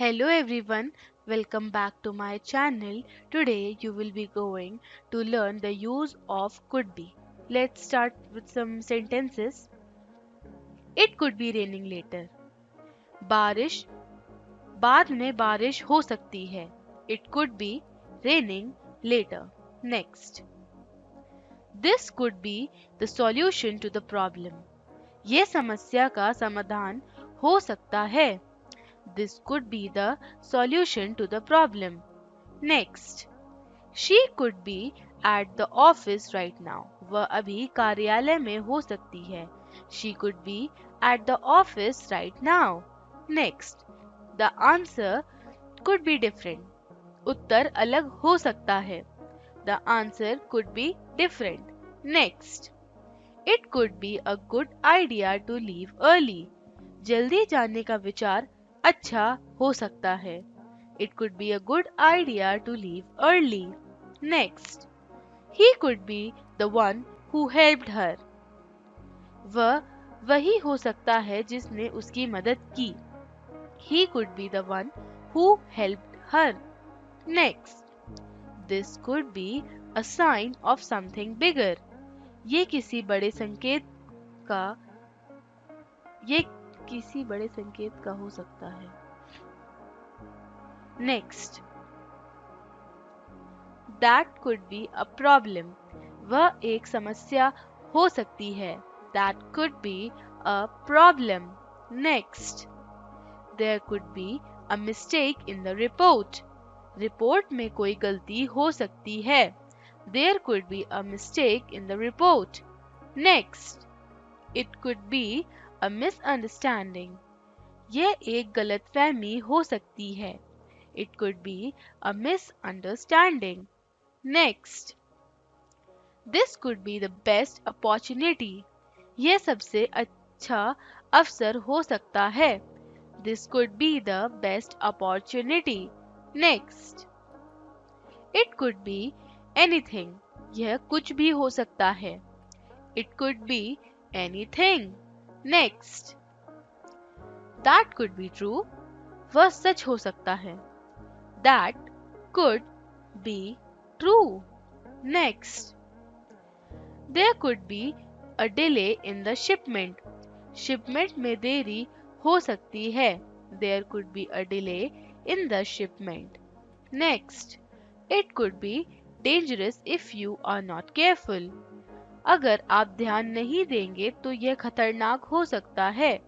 Hello everyone, welcome back to my channel. Today you will be going to learn the use of could be. Let's start with some sentences. It could be raining later. बारिश बाद में बारिश हो सकती है. It could be raining later. Next. This could be the solution to the problem. ये समस्या का समाधान हो सकता है. This could be the solution to the problem. Next, she could be at the office right now. वह अभी कार्यालय में हो सकती है. She could be at the office right now. Next, the answer could be different. उत्तर अलग हो सकता है. The answer could be different. Next, it could be a good idea to leave early. जल्दी जाने का विचार अच्छा हो सकता है. It could be a good idea to leave early. Next, he could be the one who helped her. वह वही हो सकता है जिसने उसकी मदद की. He could be the one who helped her. Next, this could be a sign of something bigger. ये किसी बड़े संकेत का हो सकता है. Next, that could be a problem. वह एक समस्या हो सकती है. That could be a problem. Next, there could be a mistake in the report. Report में कोई गलती हो सकती है. There could be a mistake in the report. Next, it could be a misunderstanding. यह एक गलतफहमी हो सकती है. It could be a misunderstanding. Next, this could be the best opportunity. यह सबसे अच्छा अवसर हो सकता है. This could be the best opportunity. Next, it could be anything. यह कुछ भी हो सकता है. It could be anything. Next, that could be true. वह सच हो सकता है. That could be true. Next, there could be a delay in the shipment. Shipment में देरी हो सकती है. There could be a delay in the shipment. Next, it could be dangerous if you are not careful. अगर आप ध्यान नहीं देंगे तो यह खतरनाक हो सकता है.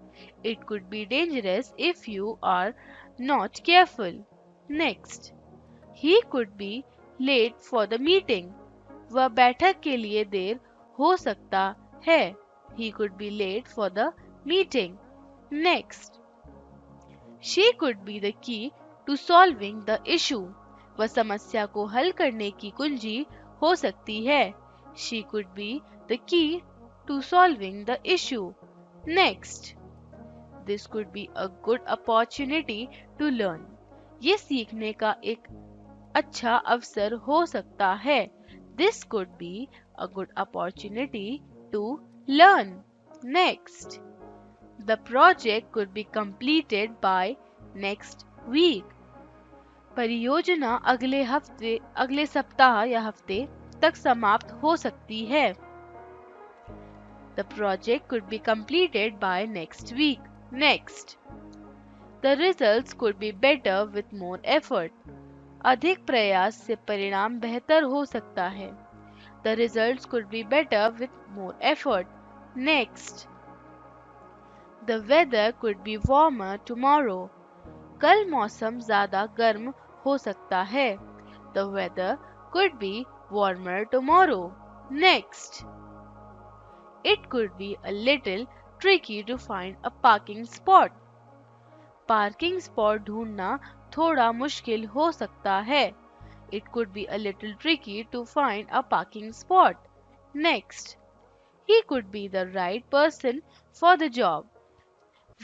It could be dangerous if you are not careful. Next, he could be late for the meeting. वह बैठक के लिए देर हो सकता है. He could be late for the meeting. Next, she could be the key to solving the issue. वह समस्या को हल करने की कुंजी हो सकती है. She could be the key to solving the issue. Next, this could be a good opportunity to learn. ये सीखने का एक अच्छा अवसर हो सकता है. This could be a good opportunity to learn. Next, the project could be completed by next week. परियोजना अगले सप्ताह या हफ्ते तक समाप्त हो सकती है. The project could be completed by next week. Next, the results could be better with more effort. अधिक प्रयास से परिणाम बेहतर हो सकता है. The results could be better with more effort. Next, the weather could be warmer tomorrow. कल मौसम ज़्यादा गर्म हो सकता है. The weather could be warmer tomorrow. Next, it could be a little tricky to find a parking spot. Parking spot ढूंढना थोड़ा मुश्किल हो सकता है. It could be a little tricky to find a parking spot. Next, he could be the right person for the job.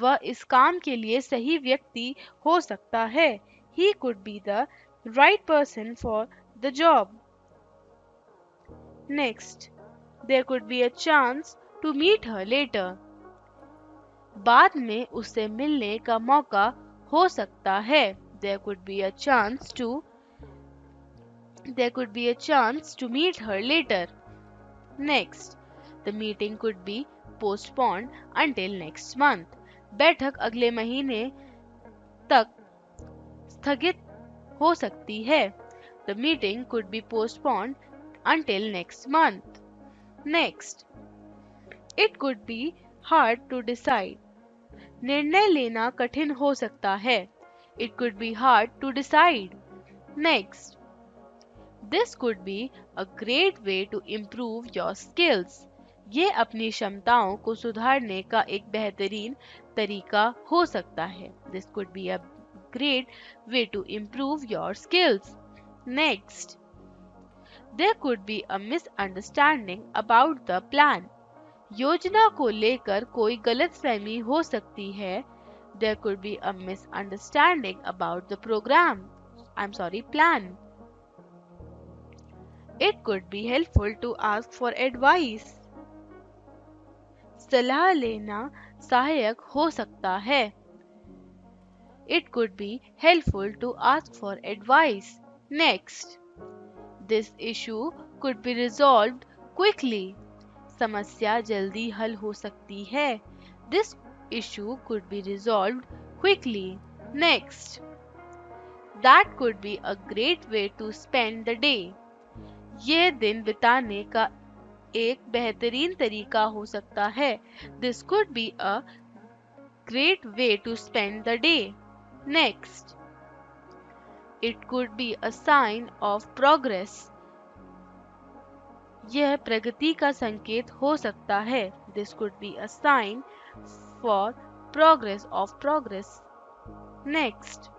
वह इस काम के लिए सही व्यक्ति हो सकता है. He could be the right person for the job. Next, there could be a chance to meet her later. बाद में उससे मिलने का मौका हो सकता है। There could be a chance to meet her later. Next, the meeting could be postponed until next month. बैठक अगले महीने तक स्थगित हो सकती है. The meeting could be postponed until next month. Next, it could be hard to decide. निर्णय लेना कठिन हो सकता है. It could be hard to decide. Next, this could be a great way to improve your skills. ये अपनी क्षमताओं को सुधारने का एक बेहतरीन तरीका हो सकता है. This could be a great way to improve your skills. Next, there could be a misunderstanding about the plan. योजना को लेकर कोई गलतफहमी हो सकती है. There could be a misunderstanding about the plan. It could be helpful to ask for advice. सलाह लेना सहायक हो सकता है. It could be helpful to ask for advice. Next, this issue could be resolved quickly. समस्या जल्दी हल हो सकती है. This issue could be resolved quickly. Next, that could be a great way to spend the day. ये दिन बिताने का एक बेहतरीन तरीका हो सकता है. This could be a great way to spend the day. Next, it could be a sign of progress. यह प्रगति का संकेत हो सकता है. This could be a sign for progress. Next,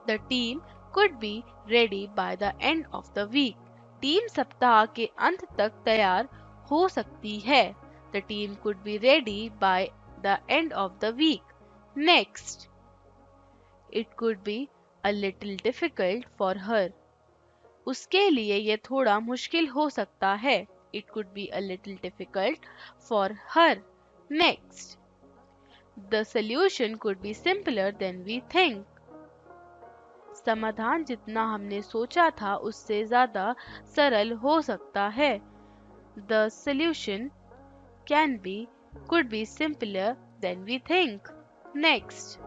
the team could be ready by the end of the week. Team सप्ताह के अंत तक तैयार हो सकती है. The team could be ready by the end of the week. Next, it could be a little difficult for her. उसके लिए यह थोड़ा मुश्किल हो सकता है. It could be a little difficult for her. Next, the solution could be simpler than we think. समाधान जितना हमने सोचा था उससे ज़्यादा सरल हो सकता है. The solution could be simpler than we think. Next,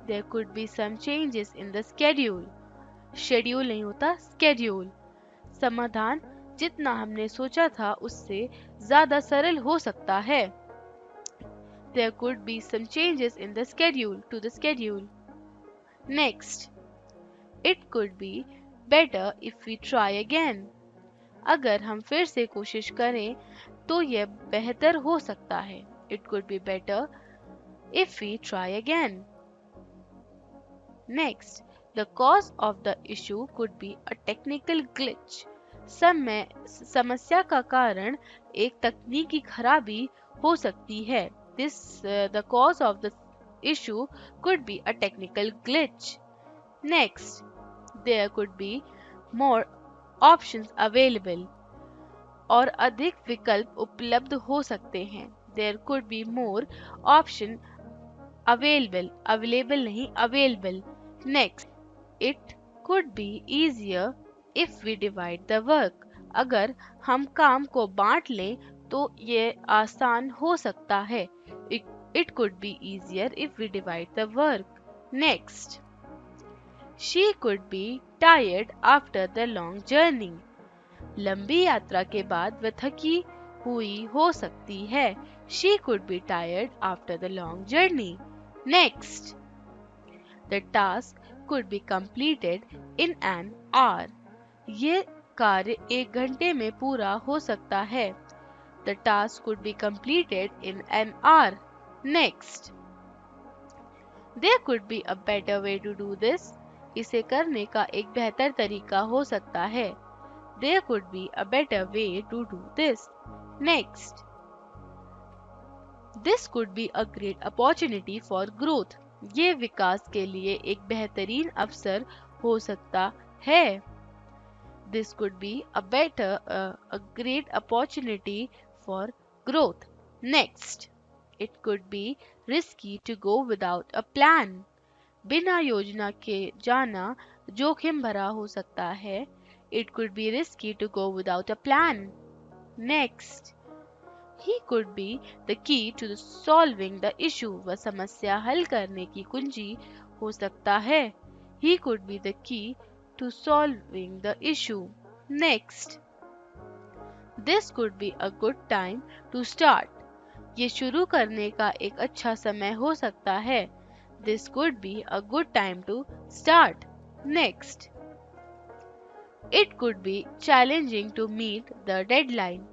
there could be some changes in the schedule. Schedule नहीं होता स्केड्यूल. समाधान जितना हमने सोचा था उससे ज़्यादा सरल हो सकता है. There could be some changes in the schedule. Next, it could be better if we try again. अगर हम फिर से कोशिश करें तो यह बेहतर हो सकता है. It could be better if we try again. Next, the cause of the issue could be a technical glitch. समस्या का कारण एक तकनीकी खराबी हो सकती है. The cause of the issue could be a technical glitch. Next, there could be more options available. और अधिक विकल्प उपलब्ध हो सकते हैं. There could be more option available नहीं available. Next, it could be easier if we divide the work. अगर हम काम को बांट लें तो ये आसान हो सकता है. It could be easier if we divide the work. Next, she could be tired after the long journey. लंबी यात्रा के बाद वह थकी हुई हो सकती है. She could be tired after the long journey. Next, the task could be completed in an hour. ये कार्य 1 घंटे में पूरा हो सकता है. The task could be completed in an hour. Next, there could be a better way to do this. इसे करने का एक बेहतर तरीका हो सकता है. There could be a better way to do this. Next, this could be a great opportunity for growth. ये विकास के लिए एक बेहतरीन अवसर हो सकता है. This could be a great opportunity for growth. Next, It could be risky to go without a plan. बिना योजना के जाना जोखिम भरा हो सकता है. It could be risky to go without a plan. Next, he could be the key to solving the issue. वह समस्या हल करने की कुंजी हो सकता है. He could be the key to solving the issue. Next, this could be a good time to start. ये शुरू करने का एक अच्छा समय हो सकता है. This could be a good time to start. Next, it could be challenging to meet the deadline.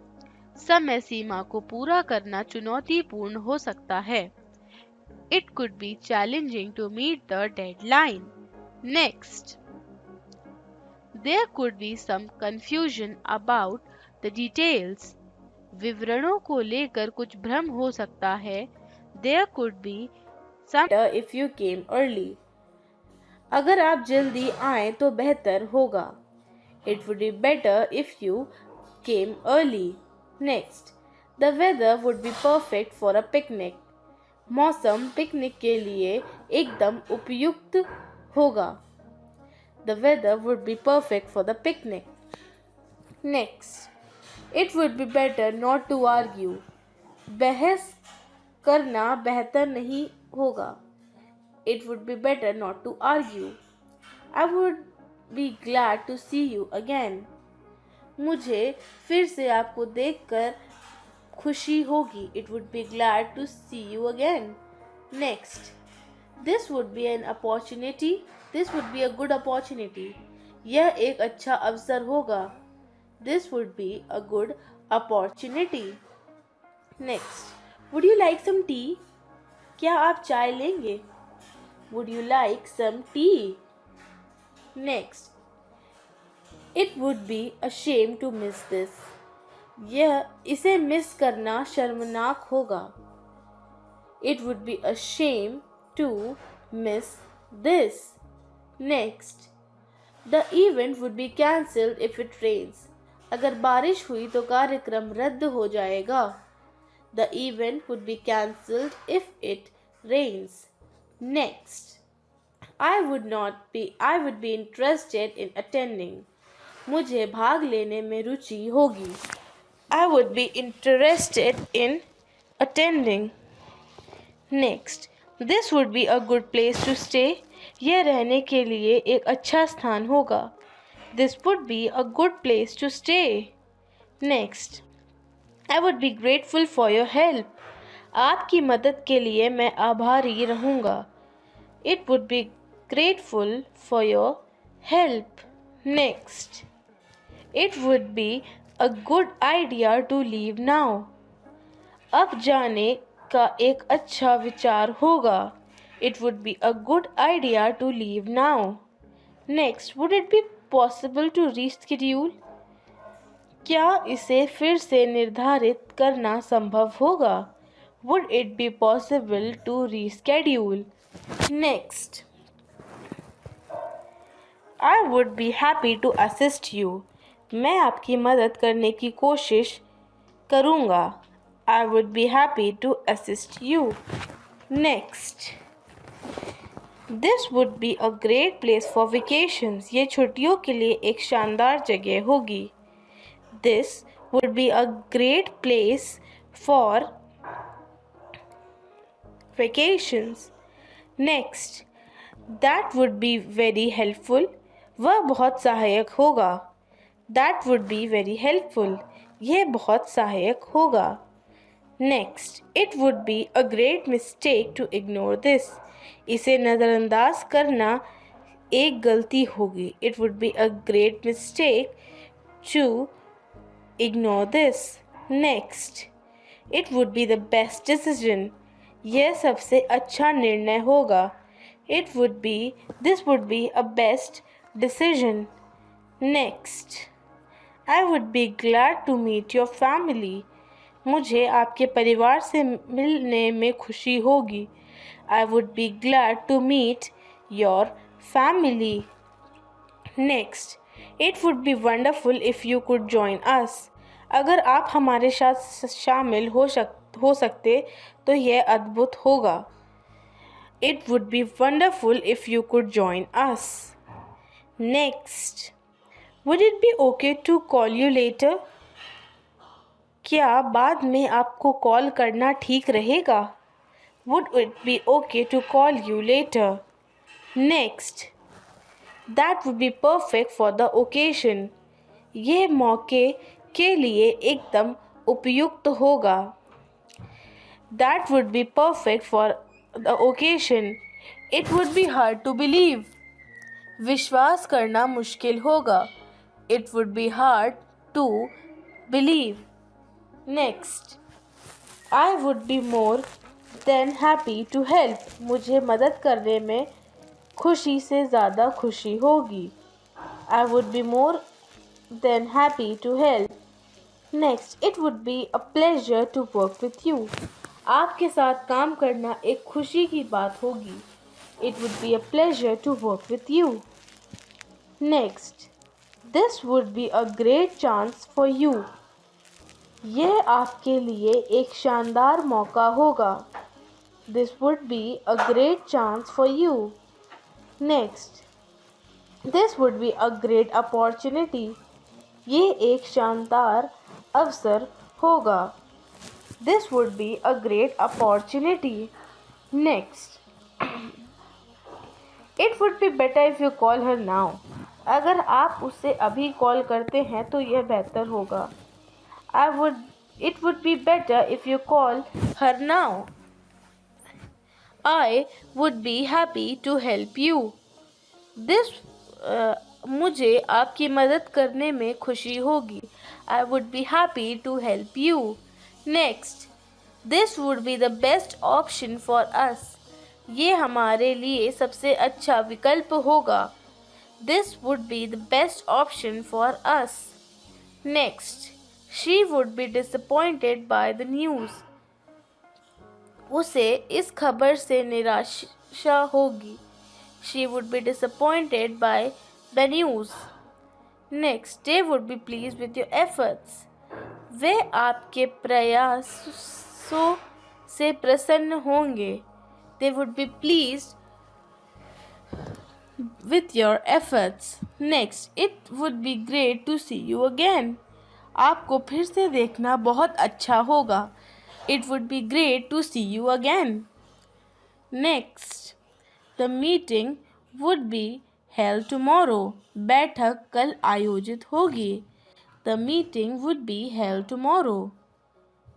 समय सीमा को पूरा करना चुनौतीपूर्ण हो सकता है. It could be challenging to meet the deadline. Next, there could be some confusion about the details. विवरणों को लेकर कुछ भ्रम हो सकता है. There could be some better if you came early. अगर आप जल्दी आए तो बेहतर होगा. It would be better if you came early. Next, the weather would be perfect for a picnic. मौसम पिकनिक के लिए एकदम उपयुक्त होगा. The weather would be perfect for the picnic. Next, it would be better not to argue. बहस करना बेहतर नहीं होगा. It would be better not to argue. I would be glad to see you again. मुझे फिर से आपको देखकर खुशी होगी. It would be glad to see you again. Next, this would be an opportunity. This would be a good opportunity. यह एक अच्छा अवसर होगा. This would be a good opportunity. Next, would you like some tea? क्या आप चाय लेंगे? Would you like some tea? Next, it would be a shame to miss this. इसे मिस करना शर्मनाक होगा. It would be a shame to miss this. Next, the event would be cancelled if it rains. अगर बारिश हुई तो कार्यक्रम रद्द हो जाएगा. The event would be cancelled if it rains. Next, I would be interested in attending. मुझे भाग लेने में रुचि होगी. I would be interested in attending. Next, this would be a good place to stay. यह रहने के लिए एक अच्छा स्थान होगा. This would be a good place to stay. Next, I would be grateful for your help. आपकी मदद के लिए मैं आभारी रहूँगा. It would be grateful for your help. Next, it would be a good idea to leave now. अब जाने का एक अच्छा विचार होगा. It would be a good idea to leave now. Next, would it be possible to reschedule? क्या इसे फिर से निर्धारित करना संभव होगा? Would it be possible to reschedule? Next, I would be happy to assist you. मैं आपकी मदद करने की कोशिश करूँगा. I would be happy to assist you. Next, this would be a great place for vacations. ये छुट्टियों के लिए एक शानदार जगह होगी. This would be a great place for vacations. Next, that would be very helpful. वह बहुत सहायक होगा. That would be very helpful. यह बहुत सहायक होगा. Next, it would be a great mistake to ignore this. इसे नज़रअंदाज करना एक गलती होगी. It would be a great mistake to ignore this. Next, it would be the best decision. यह सबसे अच्छा निर्णय होगा. This would be a best decision. Next, I would be glad to meet your family. मुझे आपके परिवार से मिलने में खुशी होगी. I would be glad to meet your family. Next, it would be wonderful if you could join us. अगर आप हमारे साथ शामिल हो हो सकते तो यह अद्भुत होगा। It would be wonderful if you could join us. Next, would it be okay to call you later? क्या बाद में आपको कॉल करना ठीक रहेगा? Would it be okay to call you later? Next, that would be perfect for the occasion. यह मौके के लिए एकदम उपयुक्त होगा। That would be perfect for the occasion. It would be hard to believe. विश्वास करना मुश्किल होगा। It would be hard to believe. Next, I would be more than happy to help. मुझे मदद करने में खुशी से ज़्यादा खुशी होगी। I would be more than happy to help. Next, it would be a pleasure to work with you. आपके साथ काम करना एक खुशी की बात होगी। It would be a pleasure to work with you. Next, this would be a great chance for you. यह आपके लिए एक शानदार मौका होगा। This would be a great chance for you. Next, this would be a great opportunity. यह एक शानदार अवसर होगा। This would be a great opportunity. Next, it would be better if you call her now. अगर आप उसे अभी call करते हैं तो यह बेहतर होगा। It would be better if you call her now. I would be happy to help you. मुझे आपकी मदद करने में खुशी होगी। I would be happy to help you. Next, this would be the best option for us. ये हमारे लिए सबसे अच्छा विकल्प होगा। This would be the best option for us. Next, she would be disappointed by the news. उसे इस खबर से निराशा होगी। She would be disappointed by the news. Next, they would be pleased with your efforts. वे आपके प्रयासों से प्रसन्न होंगे। They would be pleased with your efforts. Next, it would be great to see you again. आपको फिर से देखना बहुत अच्छा होगा। It would be great to see you again. Next, the meeting would be held tomorrow. बैठक कल आयोजित होगी। The meeting would be held tomorrow.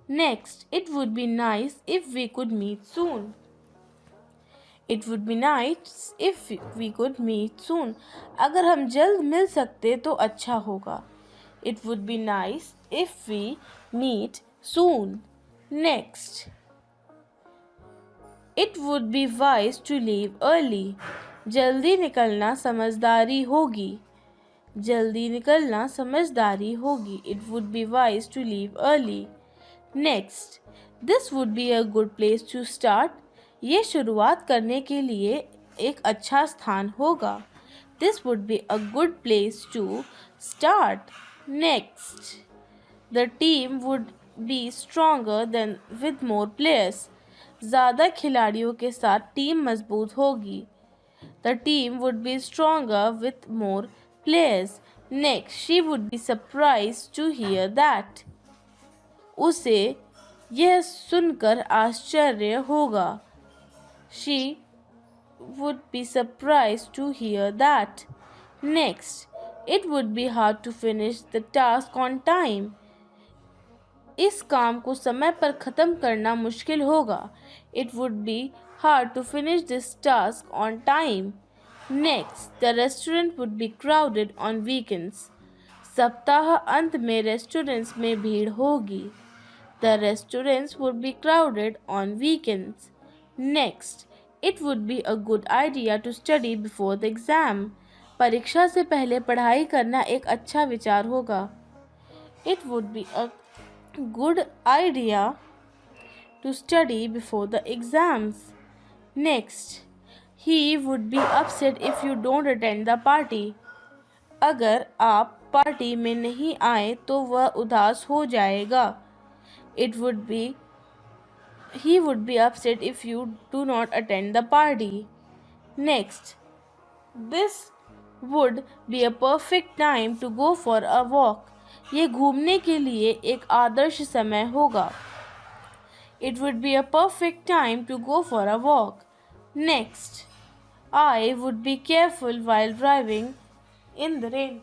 Next, it would be nice if we could meet soon. It would be nice if we could meet soon. अगर हम जल्द मिल सकते तो अच्छा होगा। It would be nice if we meet soon. Next, it would be wise to leave early. जल्दी निकलना समझदारी होगी। जल्दी निकलना समझदारी होगी। It would be wise to leave early. Next, this would be a good place to start. ये शुरुआत करने के लिए एक अच्छा स्थान होगा। This would be a good place to start. Next, the team would be stronger than with more players. ज़्यादा खिलाड़ियों के साथ टीम मजबूत होगी। The team would be stronger with more players. Next, she would be surprised to hear that. उसे यह सुनकर आश्चर्य होगा। She would be surprised to hear that. Next, it would be hard to finish the task on time. इस काम को समय पर ख़त्म करना मुश्किल होगा। It would be hard to finish this task on time. Next, the restaurant would be crowded on weekends. सप्ताह अंत में रेस्टोरेंट्स में भीड़ होगी। The restaurants would be crowded on weekends. Next, it would be a good idea to study before the exam. परीक्षा से पहले पढ़ाई करना एक अच्छा विचार होगा। It would be a good idea to study before the exams. Next, he would be upset if you don't attend the party. अगर आप पार्टी में नहीं आए तो वह उदास हो जाएगा। It would be He would be upset if you do not attend the party. Next, this would be a perfect time to go for a walk. ये घूमने के लिए एक आदर्श समय होगा. It would be a perfect time to go for a walk. Next, I would be careful while driving in the rain.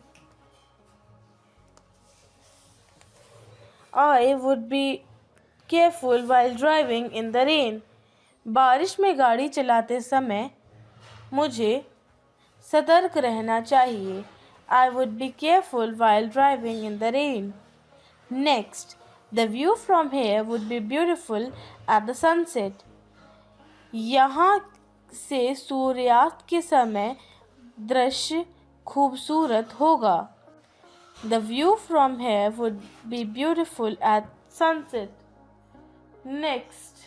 I would be careful while driving in the rain. बारिश में गाड़ी चलाते समय मुझे सतर्क रहना चाहिए. I would be careful while driving in the rain. Next, the view from here would be beautiful at the sunset. यहाँ से सूर्यास्त के समय दृश्य खूबसूरत होगा. The view from here would be beautiful at sunset. Next,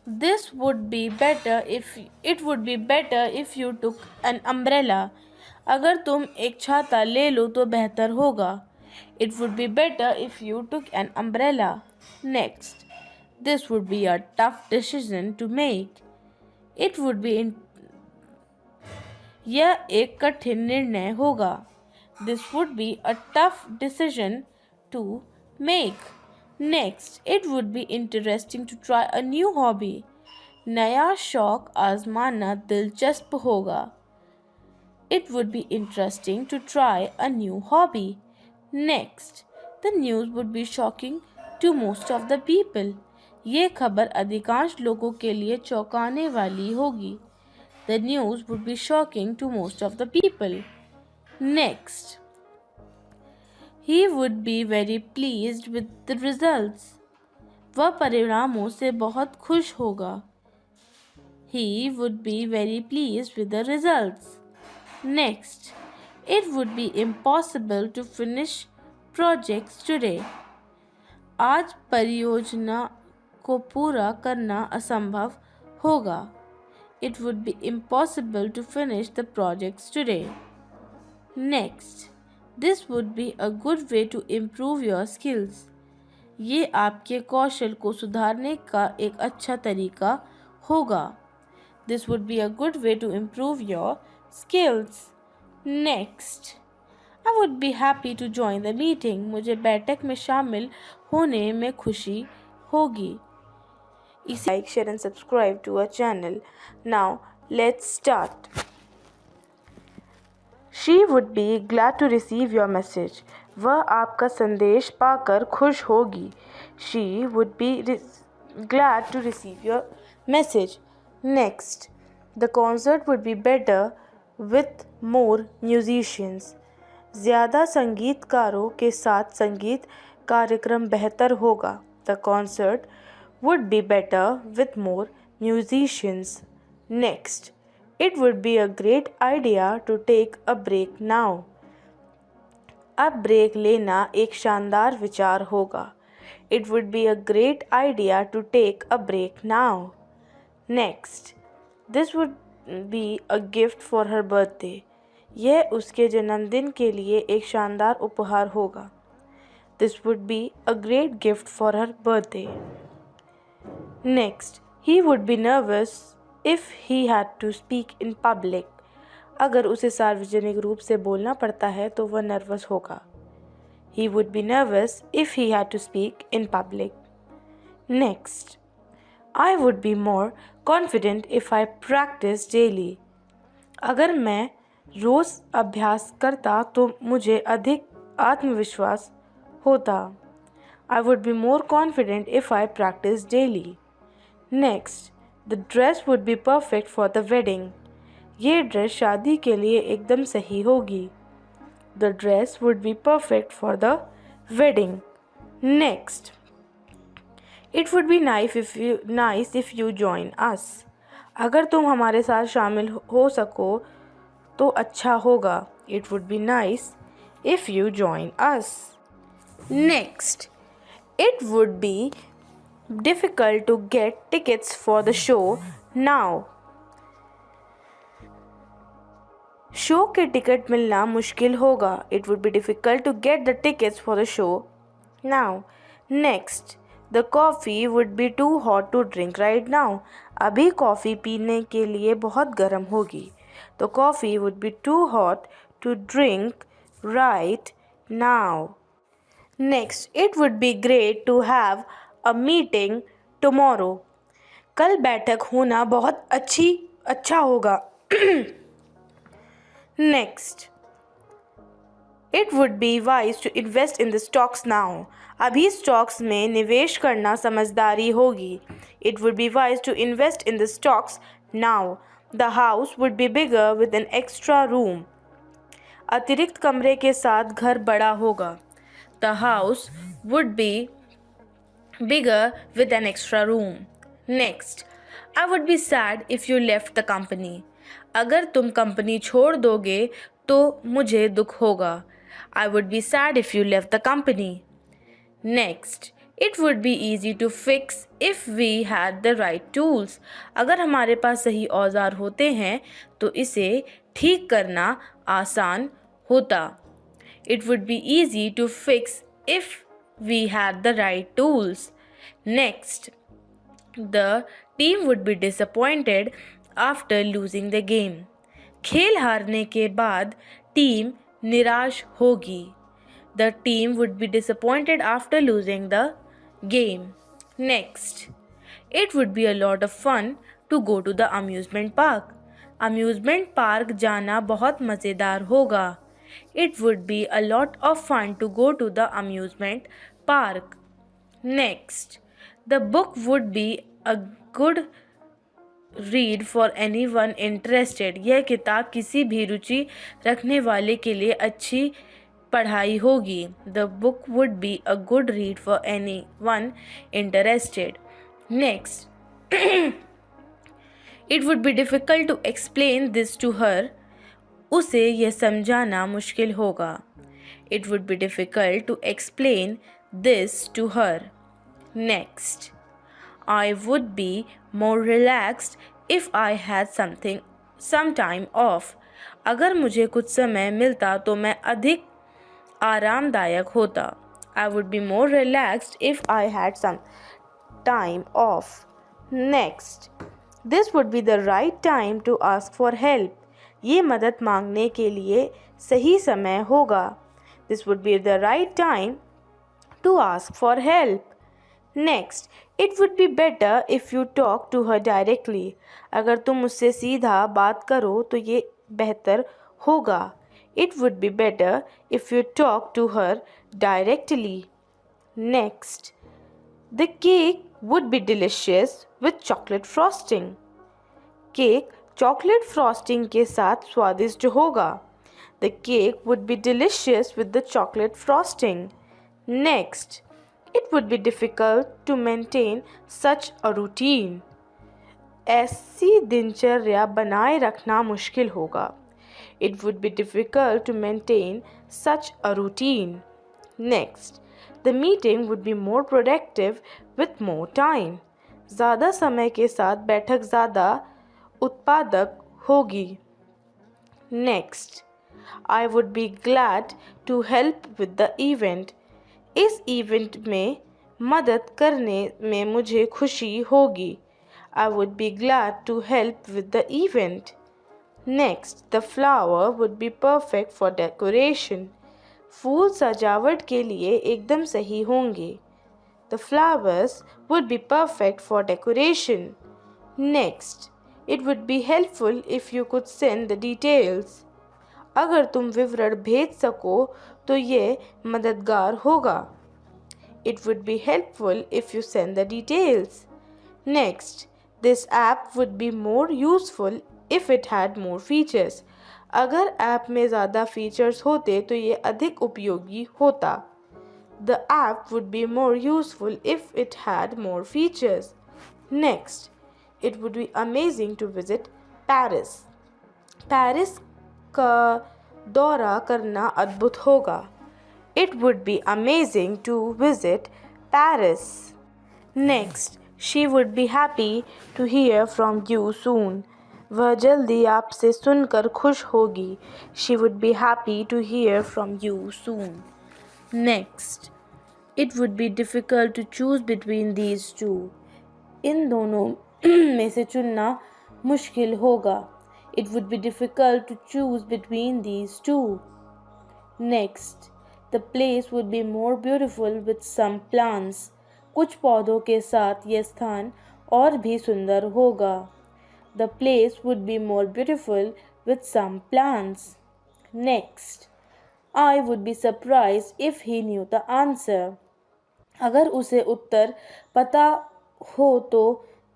it would be better if you took an umbrella. अगर तुम एक छाता ले लो तो बेहतर होगा. It would be better if you took an umbrella. Next, this would be a tough decision to make. It would be यह एक कठिन निर्णय होगा. This would be a tough decision to make. Next, it would be interesting to try a new hobby. नया शौक आजमाना दिलचस्प होगा. It would be interesting to try a new hobby. Next, the news would be shocking to most of the people. ये खबर अधिकांश लोगों के लिए चौंकाने वाली होगी. The news would be shocking to most of the people. Next, he would be very pleased with the results. वह परिणामों से बहुत खुश होगा. He would be very pleased with the results. Next, it would be impossible to finish projects today. आज परियोजना को पूरा करना असंभव होगा. It would be impossible to finish the projects today. Next, this would be a good way to improve your skills. ये आपके कौशल को सुधारने का एक अच्छा तरीका होगा. This would be a good way to improve your skills. Next, I would be happy to join the meeting. मुझे बैठक में शामिल होने में खुशी होगी. Like, share and subscribe to our channel. Now let's start. She would be glad to receive your message. वह आपका संदेश पाकर खुश होगी. She would be glad to receive your message. Next, the concert would be better with more musicians. ज़्यादा संगीतकारों के साथ संगीत कार्यक्रम बेहतर होगा. The concert would be better with more musicians. Next, it would be a great idea to take a break now. अब break लेना एक शानदार विचार होगा. It would be a great idea to take a break now. Next, this would be a gift for her birthday. यह उसके जन्मदिन के लिए एक शानदार उपहार होगा. This would be a great gift for her birthday. Next, he would be nervous if he had to speak in public. अगर उसे सार्वजनिक रूप से बोलना पड़ता है तो वह नर्वस होगा. He would be nervous if he had to speak in public. Next, I would be more confident if I practice daily. अगर मैं रोज़ अभ्यास करता तो मुझे अधिक आत्मविश्वास होता. I would be more confident if I practice daily. Next, the dress would be perfect for the wedding. ये ड्रेस शादी के लिए एकदम सही होगी. The dress would be perfect for the wedding. Next, it would be nice if you join us. अगर तुम हमारे साथ शामिल हो सको तो अच्छा होगा. It would be nice if you join us. Next, it would be difficult to get tickets for the show now. Show के टिकट मिलना मुश्किल होगा. It would be difficult to get the tickets for the show now. Next, The coffee would be too hot to drink right now. अभी coffee पीने के लिए बहुत गर्म होगी. The coffee would be too hot to drink right now. Next, it would be great to have a meeting tomorrow. कल बैठक होना बहुत अच्छा होगा. Next, it would be wise to invest in the stocks now. अभी stocks में निवेश करना समझदारी होगी. It would be wise to invest in the stocks now. The house would be bigger with an extra room. अतिरिक्त कमरे के साथ घर बड़ा होगा. The house would be bigger with an extra room. Next, I would be sad if you left the company. अगर तुम company छोड़ दोगे तो मुझे दुख होगा. I would be sad if you left the company. Next, it would be easy to fix if we had the right tools. अगर हमारे पास सही औजार होते हैं तो इसे ठीक करना आसान होता. It would be easy to fix if we had the right tools. Next, the team would be disappointed after losing the game. खेल हारने के बाद टीम निराश होगी. The team would be disappointed after losing the game. Next, it would be a lot of fun to go to the amusement park. Amusement park जाना बहुत मज़ेदार होगा. It would be a lot of fun to go to the amusement park. Next, the book would be a good read for anyone interested. यह किताब किसी भी रुचि रखने वाले के लिए अच्छी पढ़ाई होगी. The book would be a good read for anyone interested. Next, it would be difficult to explain this to her. उसे यह समझाना मुश्किल होगा. It would be difficult to explain this to her. Next, I would be more relaxed if I had some time off. अगर मुझे कुछ समय मिलता तो मैं अधिक आरामदायक होता. I would be more relaxed if I had some time off. Next, this would be the right time to ask for help. ये मदद मांगने के लिए सही समय होगा. This would be the right time to ask for help. Next, it would be better if you talk to her directly. अगर तुम उससे सीधा बात करो तो ये बेहतर होगा. It would be better if you talk to her directly. Next, the cake would be delicious with chocolate frosting. Cake chocolate frosting के साथ स्वादिष्ट होगा. The cake would be delicious with the chocolate frosting. Next, it would be difficult to maintain such a routine. ऐसी दिनचर्या बनाए रखना मुश्किल होगा. It would be difficult to maintain such a routine. Next, the meeting would be more productive with more time. ज़्यादा समय के साथ बैठक ज़्यादा उत्पादक होगी. Next, I would be glad to help with the event. इस इवेंट में मदद करने में मुझे खुशी होगी. I would be glad to help with the event. Next, the flower would be perfect for decoration. फूल सजावट के लिए एकदम सही होंगे. The flowers would be perfect for decoration. Next, it would be helpful if you could send the details. अगर तुम विवरण भेज सको तो ये मददगार होगा. It would be helpful if you send the details. Next, this app would be more useful if it had more features. अगर ऐप में ज़्यादा फीचर्स होते तो ये अधिक उपयोगी होता. The app would be more useful if it had more features. Next, it would be amazing to visit Paris. Paris का दौरा करना अद्भुत होगा. It would be amazing to visit Paris. Next, she would be happy to hear from you soon. वह जल्दी आपसे सुनकर खुश होगी. She would be happy to hear from you soon. Next, It would be difficult to choose between these two. इन दोनों में से चुनना मुश्किल होगा. It would be difficult to choose between these two. Next, the place would be more beautiful with some plants. कुछ पौधों के साथ यह स्थान और भी सुंदर होगा. The place would be more beautiful with some plants. Next, I would be surprised if he knew the answer. अगर उसे उत्तर पता हो तो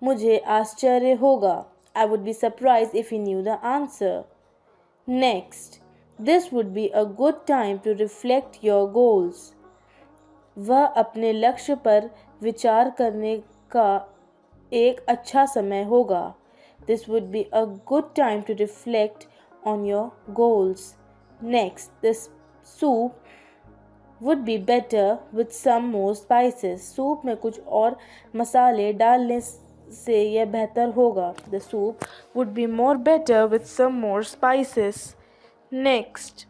मुझे आश्चर्य होगा. I would be surprised if he knew the answer. Next, this would be a good time to reflect your goals. वह अपने लक्ष्य पर विचार करने का एक अच्छा समय होगा. This would be a good time to reflect on your goals. Next, this soup would be better with some more spices. Soup में कुछ और मसाले डालने से यह बेहतर होगा. The soup would be more better with some more spices. Next,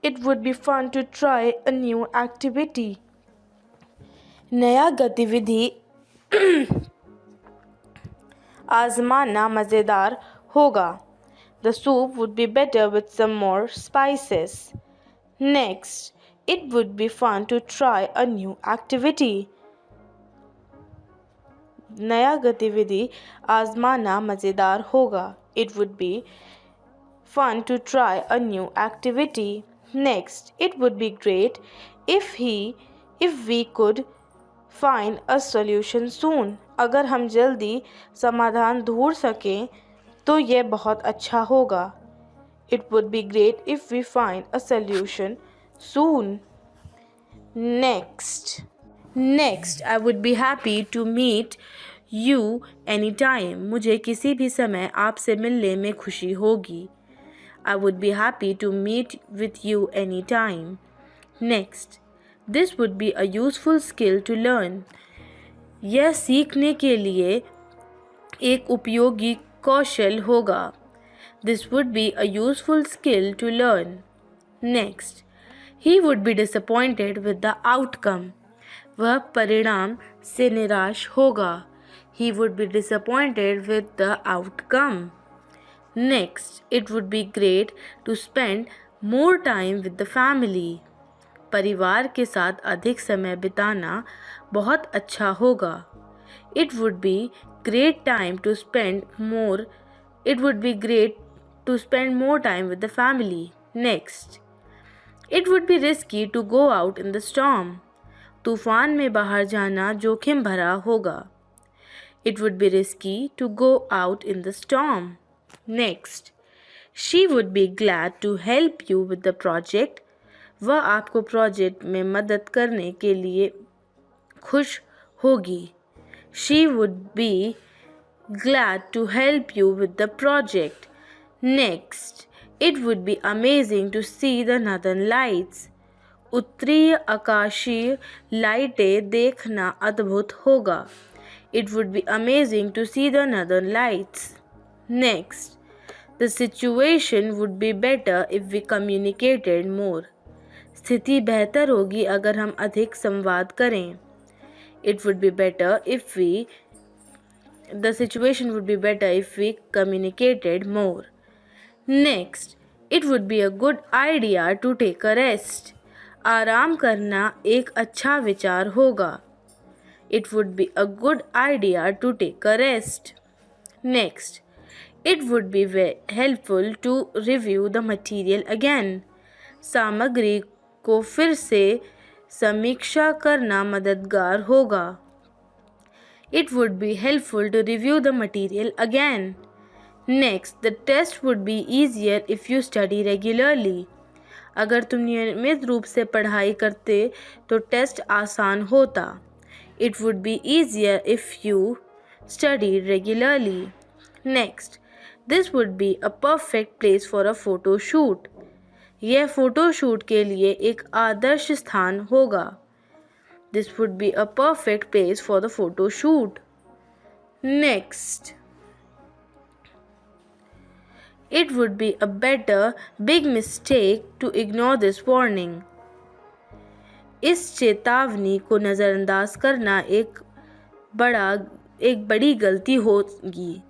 it would be fun to try a new activity. नया गतिविधि आजमाना मज़ेदार होगा. The soup would be better with some more spices. Next, it would be fun to try a new activity. नया गतिविधि आजमाना मज़ेदार होगा. It would be fun to try a new activity. Next, it would be great if we could find a solution soon. अगर हम जल्दी समाधान ढूंढ सकें तो यह बहुत अच्छा होगा. It would be great if we find a solution soon. Next, I would be happy to meet you anytime. मुझे किसी भी समय आपसे मिलने में खुशी होगी. I would be happy to meet with you anytime. Next, this would be a useful skill to learn. यह सीखने के लिए एक उपयोगी कौशल होगा. This would be a useful skill to learn. Next, he would be disappointed with the outcome. वह परिणाम से निराश होगा. He would be disappointed with the outcome. Next, it would be great to spend more time with the family. परिवार के साथ अधिक समय बिताना बहुत अच्छा होगा. It would be great to spend more time with the family. Next, it would be risky to go out in the storm. तूफान में बाहर जाना जोखिम भरा होगा. It would be risky to go out in the storm. Next, she would be glad to help you with the project. वह आपको project में मदद करने के लिए खुश होगी. She would be glad to help you with the project. Next, it would be amazing to see the northern lights. उत्तरीय आकाशीय लाइटें देखना अद्भुत होगा. It would be amazing to see the northern lights. Next, the situation would be better if we communicated more. स्थिति बेहतर होगी अगर हम अधिक संवाद करें. The situation would be better if we communicated more. Next, it would be a good idea to take a rest. आराम करना एक अच्छा विचार होगा. It would be a good idea to take a rest. Next, it would be helpful to review the material again. सामग्री को फिर से समीक्षा करना मददगार होगा. It would be helpful to review the material again. Next, the test would be easier if you study regularly. अगर तुम नियमित रूप से पढ़ाई करते तो टेस्ट आसान होता. It would be easier if you studied regularly. Next, this would be a perfect place for a photo shoot. यह फ़ोटो शूट के लिए एक आदर्श स्थान होगा. This would be a perfect place for the photo shoot. Next, it would be a big mistake to ignore this warning. इस चेतावनी को नज़रअंदाज करना एक बड़ी गलती होगी.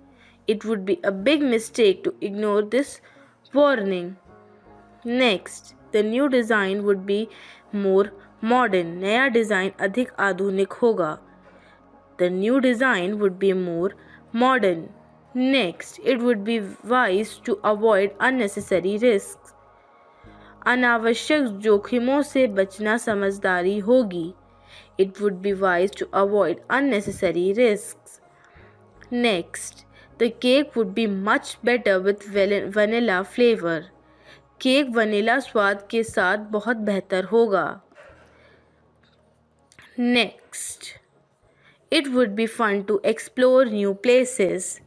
It would be a big mistake to ignore this warning. Next, the new design would be more modern. नया डिज़ाइन अधिक आधुनिक होगा. The new design would be more modern. Next, it would be wise to avoid unnecessary risks. अनावश्यक जोखिमों से बचना समझदारी होगी. It would be wise to avoid unnecessary risks. Next, the cake would be much better with vanilla flavor. Cake vanilla स्वाद के साथ बहुत बेहतर होगा. Next, it would be fun to explore new places.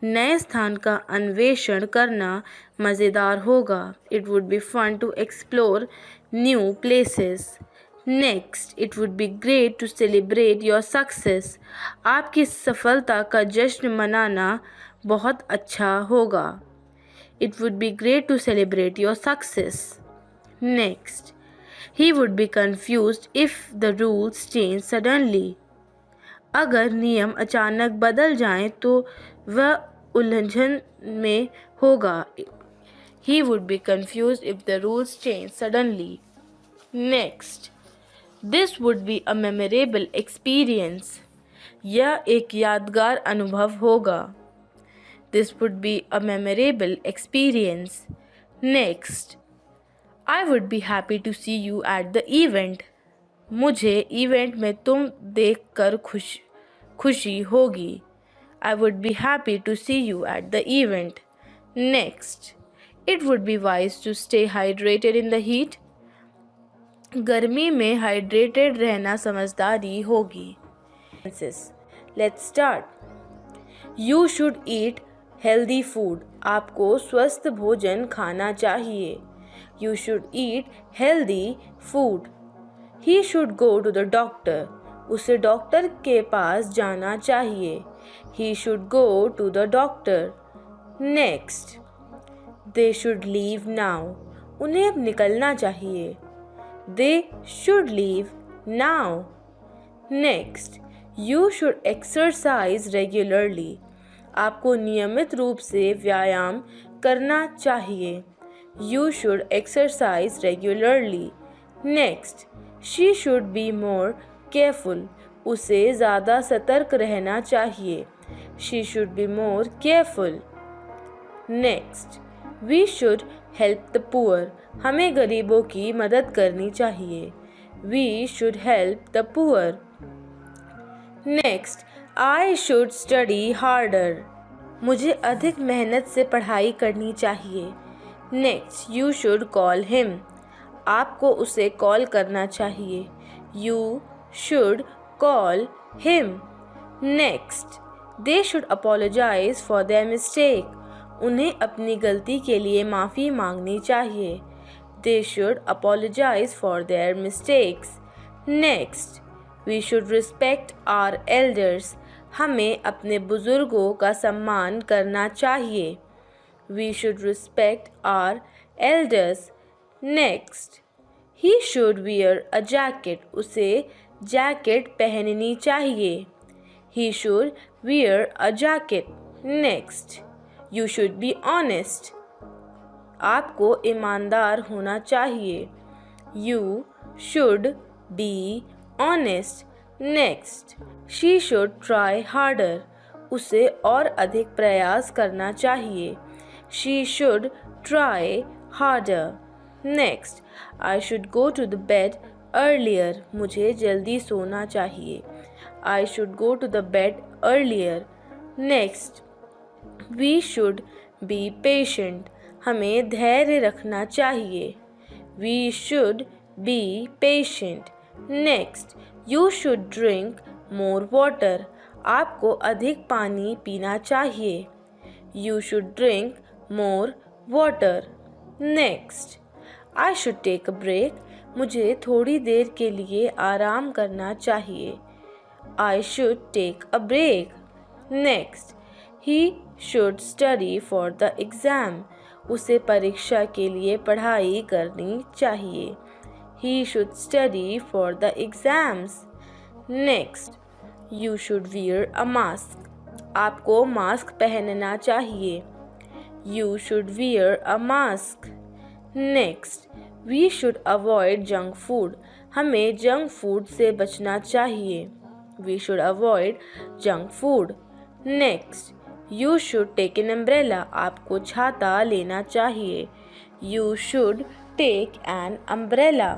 नए स्थान का अन्वेषण करना मज़ेदार होगा. It would be fun to explore new places. Next, it would be great to celebrate your success. आपकी सफलता का जश्न मनाना बहुत अच्छा होगा. It would be great to celebrate your success. Next, he would be confused if the rules change suddenly. अगर नियम अचानक बदल जाएं तो वह उलझन में होगा. He would be confused if the rules change suddenly. Next, this would be a memorable experience. यह एक यादगार अनुभव होगा. This would be a memorable experience. Next, I would be happy to see you at the event. मुझे event में तुम देखकर खुशी होगी. I would be happy to see you at the event. Next, it would be wise to stay hydrated in the heat. गर्मी में hydrated रहना समझदारी होगी. Let's start. You should eat healthy food. आपको स्वस्थ भोजन खाना चाहिए. You should eat healthy food. He should go to the doctor. उसे डॉक्टर के पास जाना चाहिए. He should go to the doctor. Next, they should leave now. उन्हें अब निकलना चाहिए. They should leave now. Next, you should exercise regularly. आपको नियमित रूप से व्यायाम करना चाहिए. You should exercise regularly. Next, she should be more careful. उसे ज़्यादा सतर्क रहना चाहिए. She should be more careful. Next, we should help the poor. हमें गरीबों की मदद करनी चाहिए. We should help the poor. Next, I should study harder. मुझे अधिक मेहनत से पढ़ाई करनी चाहिए. Next, you should call him. आपको उसे कॉल करना चाहिए. You should call him. Next, they should apologize for their mistake. उन्हें अपनी गलती के लिए माफ़ी मांगनी चाहिए. They should apologize for their mistakes. Next, we should respect our elders. हमें अपने बुज़ुर्गों का सम्मान करना चाहिए. We should respect our elders. Next, he should wear a jacket. उसे जैकेट पहननी चाहिए. He should wear a jacket. Next, you should be honest. आपको ईमानदार होना चाहिए. You should be honest. Next, she should try harder. उसे और अधिक प्रयास करना चाहिए. She should try harder. Next, I should go to the bed earlier. मुझे जल्दी सोना चाहिए. I should go to the bed earlier. Next, we should be patient. हमें धैर्य रखना चाहिए. We should be patient. Next, you should drink more water. आपको अधिक पानी पीना चाहिए. You should drink more water. Next, I should take a break. मुझे थोड़ी देर के लिए आराम करना चाहिए. I should take a break. Next, he should study for the exam. उसे परीक्षा के लिए पढ़ाई करनी चाहिए. He should study for the exams. Next, you should wear a mask. आपको मास्क पहनना चाहिए. You should wear a mask. Next, we should avoid junk food. हमें जंक फूड से बचना चाहिए. We should avoid junk food. Next, you should take an umbrella. आपको छाता लेना चाहिए. You should take an umbrella.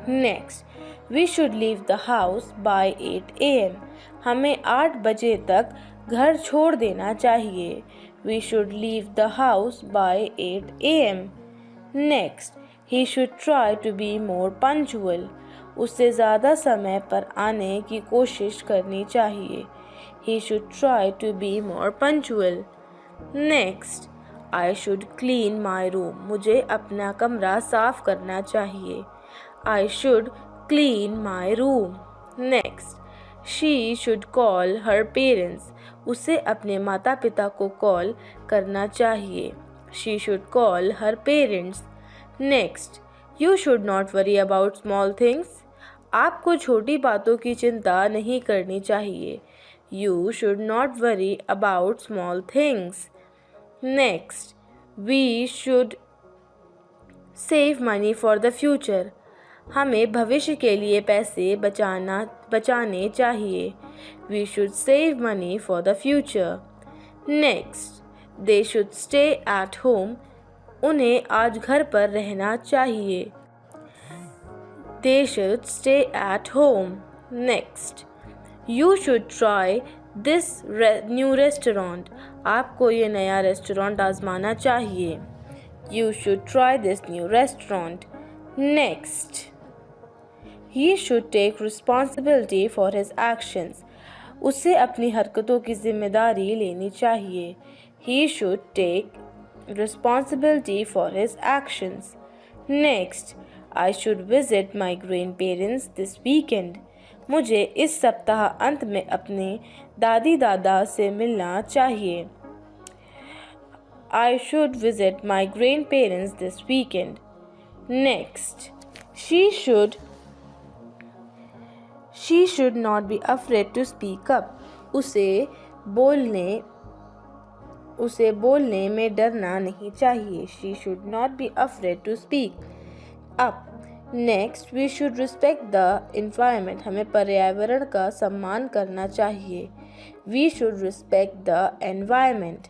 Next, we should leave the house by 8 a.m. हमें 8 बजे तक घर छोड़ देना चाहिए. We should leave the house by 8 a.m. Next, he should try to be more punctual. उससे ज़्यादा समय पर आने की कोशिश करनी चाहिए. He should try to be more punctual. Next, I should clean my room. मुझे अपना कमरा साफ करना चाहिए. I should clean my room. Next, she should call her parents. उसे अपने माता पिता को कॉल करना चाहिए. She should call her parents. Next, you should not worry about small things. आपको छोटी बातों की चिंता नहीं करनी चाहिए. You should not worry about small things. Next, we should save money for the future. हमें भविष्य के लिए पैसे बचाने चाहिए. We should save money for the future. Next, they should stay at home. उन्हें आज घर पर रहना चाहिए. They should stay at home. Next, you should try this new restaurant. आपको ये नया रेस्टोरेंट आजमाना चाहिए. You should try this new restaurant. Next, he should take responsibility for his actions. उसे अपनी हरकतों की जिम्मेदारी लेनी चाहिए. He should take responsibility for his actions. Next, I should visit my grandparents this weekend. मुझे इस सप्ताह अंत में अपने दादी दादा से मिलना चाहिए. I should visit my grandparents this weekend. Next, she should not be afraid to speak up. उसे बोलने में डरना नहीं चाहिए. She should not be afraid to speak up. Next, we should respect the environment. हमें पर्यावरण का सम्मान करना चाहिए. We should respect the environment.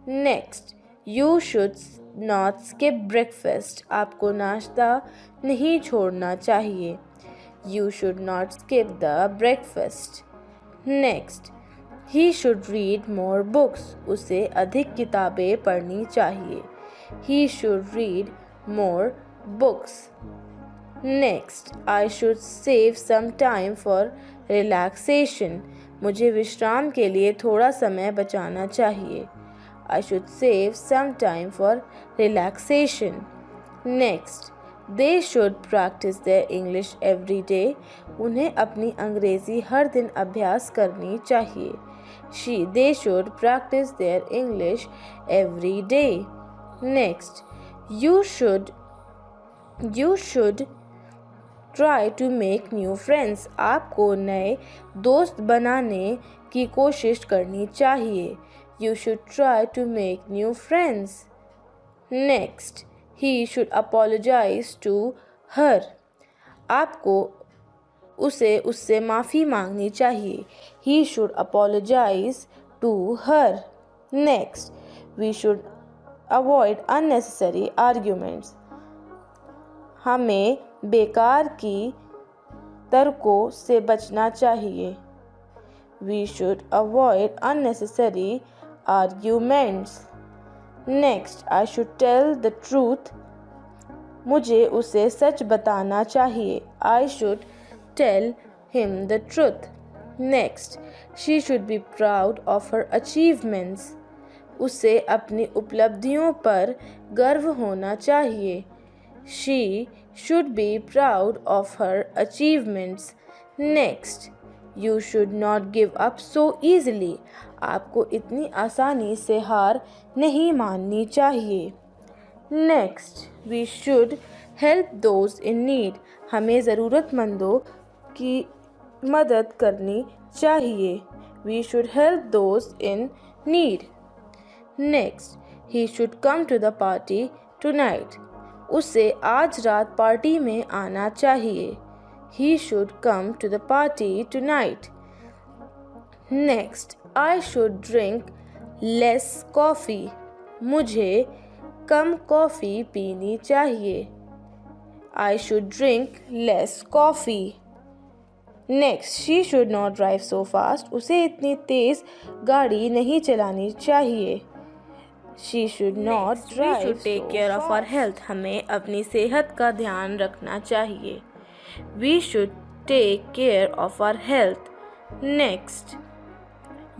Next, you should not skip breakfast. आपको नाश्ता नहीं छोड़ना चाहिए. You should not skip the breakfast. Next, he should read more books. उसे अधिक किताबें पढ़नी चाहिए. He should read more books. Next, I should save some time for relaxation. मुझे विश्राम के लिए थोड़ा समय बचाना चाहिए. I should save some time for relaxation. Next, they should practice their English every day. उन्हें अपनी अंग्रेज़ी हर दिन अभ्यास करनी चाहिए. They should practice their English every day. Next, you should try to make new friends. आपको नए दोस्त बनाने की कोशिश करनी चाहिए. You should try to make new friends. Next, he should apologize to her. आपको उससे माफ़ी मांगनी चाहिए. He should apologize to her. Next, we should avoid unnecessary arguments. हमें बेकार की तर्कों से बचना चाहिए. We should avoid unnecessary arguments. Next, I should tell the truth. मुझे उसे सच बताना चाहिए. I should tell him the truth. Next, she should be proud of her achievements. उसे अपनी उपलब्धियों पर गर्व होना चाहिए. She should be proud of her achievements. Next, you should not give up so easily. आपको इतनी आसानी से हार नहीं माननी चाहिए. Next, we should help those in need, हमें ज़रूरतमंदों की मदद करनी चाहिए। We should help those in need. Next, he should come to the party tonight, उसे आज रात पार्टी में आना चाहिए। He should come to the party tonight. Next, I should drink less coffee, मुझे कम कॉफ़ी पीनी चाहिए। I should drink less coffee. Next, she should not drive so fast, उसे इतनी तेज़ गाड़ी नहीं चलानी चाहिए। She should not drive. We should take care of our health, हमें अपनी सेहत का ध्यान रखना चाहिए। We should take care of our health. Next,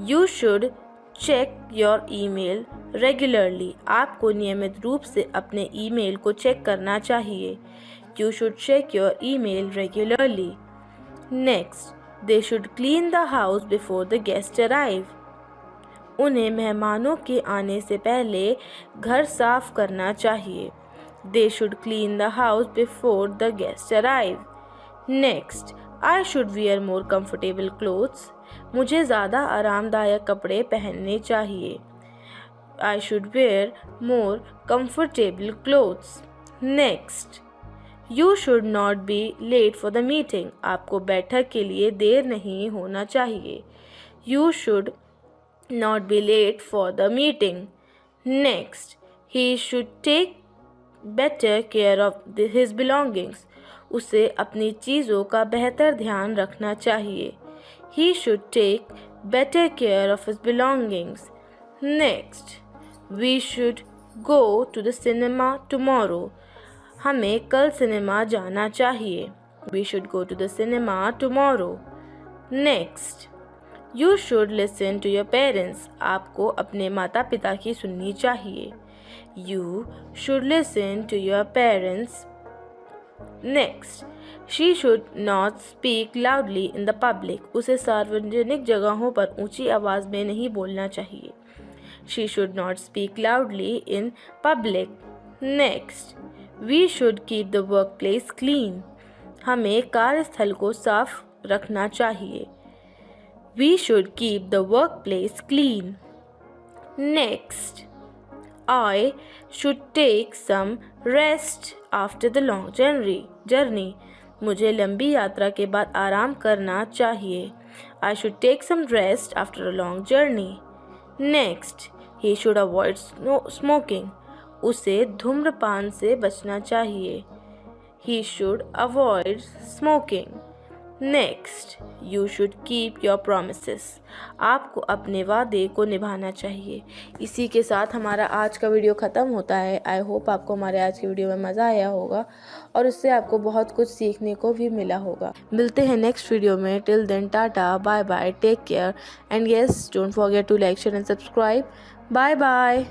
you should check your email regularly, आपको नियमित रूप से अपने ईमेल को चेक करना चाहिए। You should check your email regularly. Next, they should clean the house before the guest arrive, उन्हें मेहमानों के आने से पहले घर साफ करना चाहिए। They should clean the house before the guest arrive. Next, I should wear more comfortable clothes, मुझे ज़्यादा आरामदायक कपड़े पहनने चाहिए। I should wear more comfortable clothes. Next, you should not be late for the meeting, आपको बैठक के लिए देर नहीं होना चाहिए। You should not be late for the meeting. Next, he should take better care of his belongings. उसे अपनी चीज़ों का बेहतर ध्यान रखना चाहिए। He should take better care of his belongings. Next, we should go to the cinema tomorrow. हमें कल सिनेमा जाना चाहिए। We should go to the cinema tomorrow. Next, you should listen to your parents, आपको अपने माता पिता की सुननी चाहिए। You should listen to your parents. Next, she should not speak loudly in the public, उसे सार्वजनिक जगहों पर ऊंची आवाज़ में नहीं बोलना चाहिए। She should not speak loudly in public. Next, we should keep the workplace clean, हमें कार्यस्थल को साफ रखना चाहिए। We should keep the workplace clean. Next, I should take some rest after the long journey. मुझे लंबी यात्रा के बाद आराम करना चाहिए। I should take some rest after a long journey. Next, he should avoid smoking. उसे धूम्रपान से बचना चाहिए। He should avoid smoking. Next, you should keep your promises, आपको अपने वादे को निभाना चाहिए। इसी के साथ हमारा आज का वीडियो ख़त्म होता है। आई होप आपको हमारे आज की वीडियो में मज़ा आया होगा और उससे आपको बहुत कुछ सीखने को भी मिला होगा। मिलते हैं नेक्स्ट वीडियो में। Till then tata, bye bye, take care and yes, don't forget to like, share and subscribe. Bye bye.